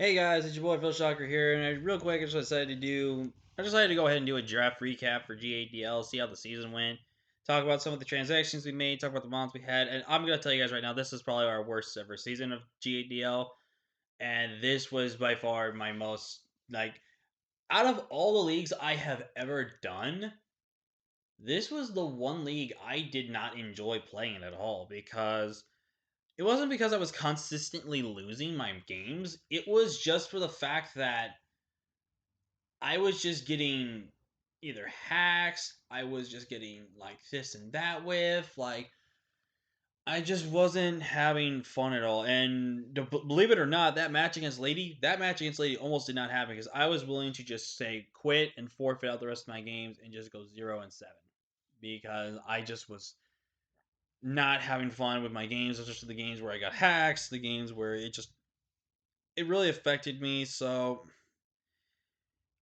Hey guys, it's your boy Phil Shocker here, and real quick, I decided to go ahead and do a draft recap for G8DL, see how the season went, talk about some of the transactions we made, talk about the mons we had, and I'm gonna tell you guys right now, this is probably our worst ever season of G8DL, and this was by far my most out of all the leagues I have ever done. This was the one league I did not enjoy playing at all because it wasn't because I was consistently losing my games. It was just for the fact that I was just getting either hacks, I was just getting like this and that with, I just wasn't having fun at all. And believe it or not, that match against Lady almost did not happen because I was willing to just say quit and forfeit out the rest of my games and just go 0-7 because I just was not having fun with my games, especially the games where I got hacks, the games where it really affected me. So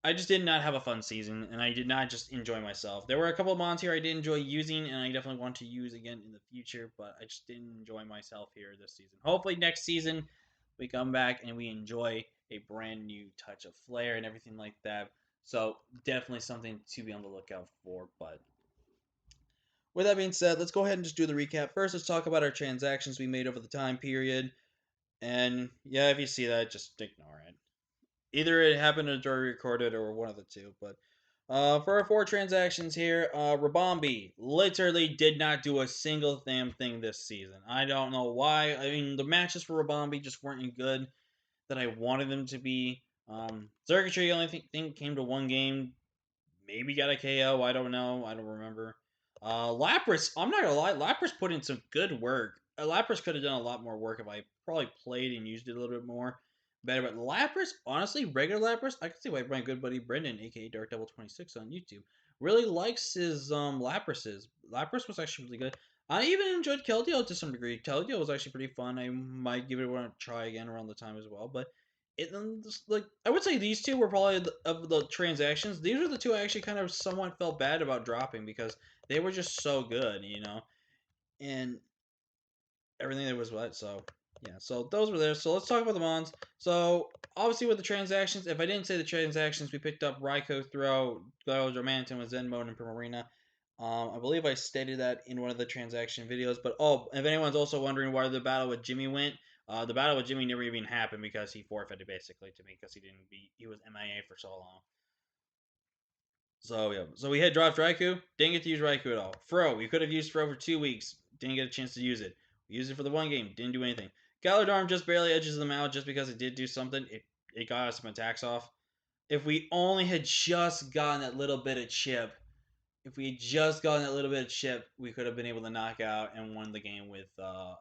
I just did not have a fun season, and I did not just enjoy myself. There were a couple of mons here I did enjoy using, and I definitely want to use again in the future, but I just didn't enjoy myself here this season. Hopefully, next season we come back and we enjoy a brand new touch of flair and everything like that. So, definitely something to be on the lookout for. But with that being said, let's go ahead and just do the recap. First, let's talk about our transactions we made over the time period. And yeah, if you see that, just ignore it. Either it happened or already recorded or one of the two. But for our four transactions here, Rabombi literally did not do a single damn thing this season. I don't know why. I mean, the matches for Rabombi just weren't good that I wanted them to be. Circuitry only thing came to one game. Maybe got a KO. I don't know. I don't remember. Lapras, I'm not gonna lie. Lapras put in some good work. Lapras could have done a lot more work if I probably played and used it a little bit more better. But Lapras, honestly, regular Lapras, I can see why my good buddy Brendan, aka Dark Devil 26 on YouTube, really likes his Laprases. Lapras was actually really good. I even enjoyed Keldeo to some degree. Keldeo was actually pretty fun. I might give it a try again around the time as well. But like I would say these two were probably of the transactions. These were the two I actually kind of somewhat felt bad about dropping because they were just so good, and everything that was what. So yeah, so those were there. So let's talk about the mons. So obviously with the transactions, if I didn't say the transactions, we picked up Raikou throughout Gyro Romantin with Zen mode and Primarina. I believe I stated that in one of the transaction videos. But if anyone's also wondering why the battle with Jimmy went, the battle with Jimmy never even happened because he forfeited basically to me because he was MIA for so long. So yeah, so we had dropped Raikou, didn't get to use Raikou at all. Fro, we could have used Fro for 2 weeks, didn't get a chance to use it. We used it for the one game, didn't do anything. Galadorm just barely edges them out just because it did do something. It got us some attacks off. If we only had just gotten that little bit of chip, if we had just gotten that little bit of chip, we could have been able to knock out and won the game with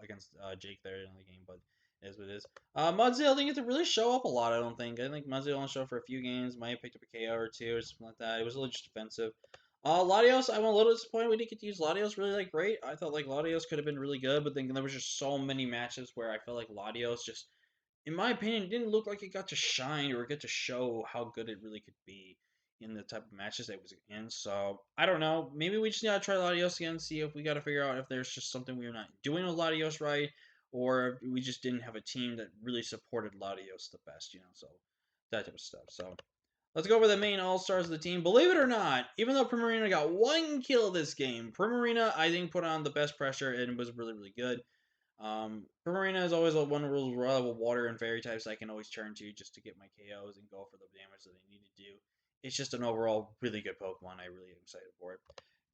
against Jake there in the game. But it is what it is. Mudzil didn't get to really show up a lot. I don't think. I think Mudzil only showed up for a few games. Might have picked up a KO or two or something like that. It was really just defensive. Latios, I'm a little disappointed we didn't get to use Latios really great. I thought Latios could have been really good, but then there was just so many matches where I felt like Latios just, in my opinion, it didn't look like it got to shine or get to show how good it really could be in the type of matches that it was in. So I don't know. Maybe we just gotta try Latios again, see if we gotta figure out if there's just something we're not doing with Latios right, or if we just didn't have a team that really supported Latios the best. So that type of stuff. So let's go over the main all stars of the team. Believe it or not, even though Primarina got one kill this game, Primarina I think put on the best pressure and was really really good. Primarina is always one of those reliable water and fairy types I can always turn to just to get my KOs and go for the damage that I need to do. It's just an overall really good Pokemon. I really am excited for it.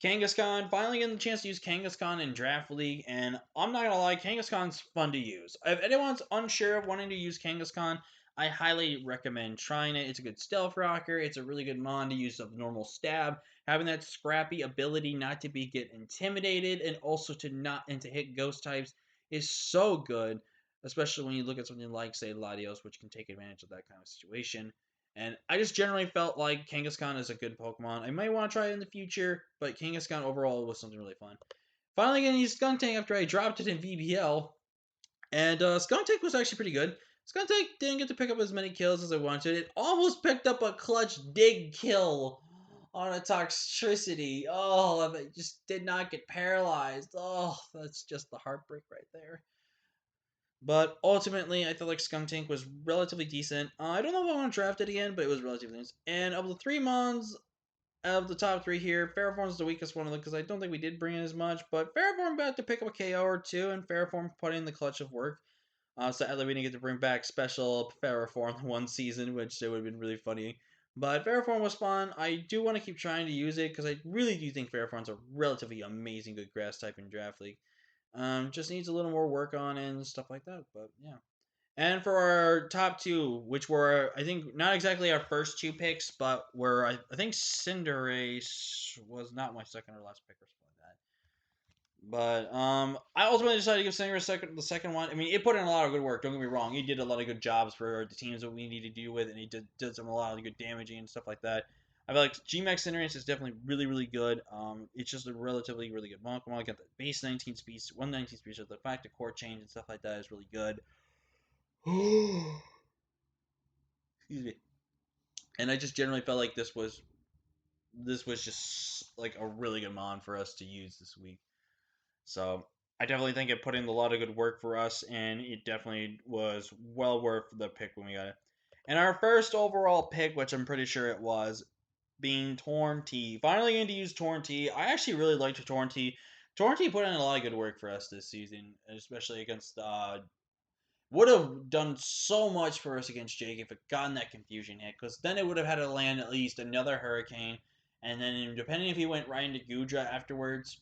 Kangaskhan, finally getting the chance to use Kangaskhan in Draft League, and I'm not gonna lie, Kangaskhan's fun to use. If anyone's unsure of wanting to use Kangaskhan, I highly recommend trying it. It's a good stealth rocker. It's a really good mon to use of normal stab. Having that scrappy ability not to get intimidated and also to hit ghost types is so good, especially when you look at something like, say, Latios, which can take advantage of that kind of situation. And I just generally felt like Kangaskhan is a good Pokemon. I might want to try it in the future, but Kangaskhan overall was something really fun. Finally, getting used Skuntank after I dropped it in VBL, and Skuntank was actually pretty good. Skuntank didn't get to pick up as many kills as I wanted. It almost picked up a clutch dig kill on a Toxtricity. Oh, it just did not get paralyzed. Oh, that's just the heartbreak right there. But ultimately, I felt like Skunk Tank was relatively decent. I don't know if I want to draft it again, but it was relatively nice. And of the three mons, of the top three here, Ferroform's the weakest one of them because I don't think we did bring in as much. But Ferroform about to pick up a KO or two, and Ferroform put in the clutch of work. Sadly, we didn't get to bring back special Ferroform one season, which it would have been really funny. But Ferroform was fun. I do want to keep trying to use it because I really do think Ferroform's a relatively amazing good grass type in Draft League. Just needs a little more work on it and stuff like that. But yeah. And for our top two, which were I think not exactly our first two picks, but were I think Cinderace was not my second or last pick or something like that. But I ultimately decided to give Singer the second one. I mean, it put in a lot of good work. Don't get me wrong; he did a lot of good jobs for the teams that we need to deal with, and he did some a lot of good damaging and stuff like that. I feel like Gmax Cinderace is definitely really good. It's just a relatively really good monk. I got the base 19 speeds, 119 speeds, so the fact the core change and stuff like that is really good. Excuse me. And I just generally felt like this was just like a really good mon for us to use this week. So I definitely think it put in a lot of good work for us, and it definitely was well worth the pick when we got it. And our first overall pick, which I'm pretty sure it was, being Torn T. Finally getting to use Torn T. I actually really liked Torn T. Torn T put in a lot of good work for us this season, especially against would have done so much for us against Jake if it gotten that confusion hit, because then it would have had to land at least another Hurricane, and then depending if he went right into Gudra afterwards,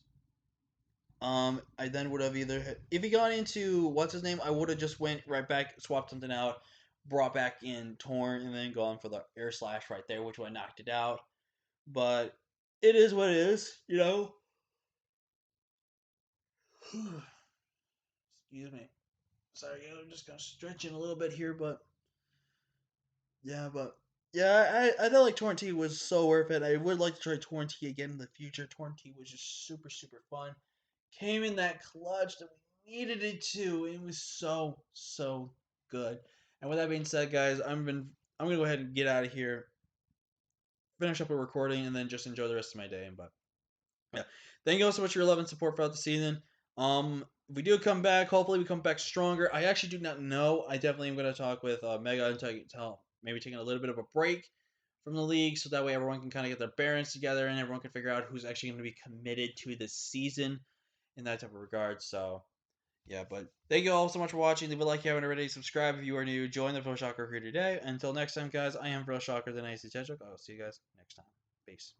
I then would have either if he got into what's his name, I would have just went right back, swapped something out, brought back in Torn, and then gone for the air slash right there, which would have knocked it out. But it is what it is, you know. Excuse me. Sorry, I'm just gonna stretch in a little bit here, but yeah, but yeah, I felt like Torrent T was so worth it. I would like to try Torrent T again in the future. Torrent T was just super fun. Came in that clutch that we needed it to. It was so good. And with that being said, guys, I'm gonna go ahead and get out of here, finish up a recording, and then just enjoy the rest of my day. But yeah, thank you all so much for your love and support throughout the season. If we do come back, hopefully we come back stronger. I actually do not know. I definitely am going to talk with Mega and tell maybe taking a little bit of a break from the league, so that way everyone can kind of get their bearings together and everyone can figure out who's actually going to be committed to this season in that type of regard. So yeah, but thank you all so much for watching. Leave a like if you haven't already. Subscribe if you are new. Join the Pro Shocker crew today. Until next time, guys, I am Pro Shocker, the Nice Hedgehog. I'll see you guys next time. Peace.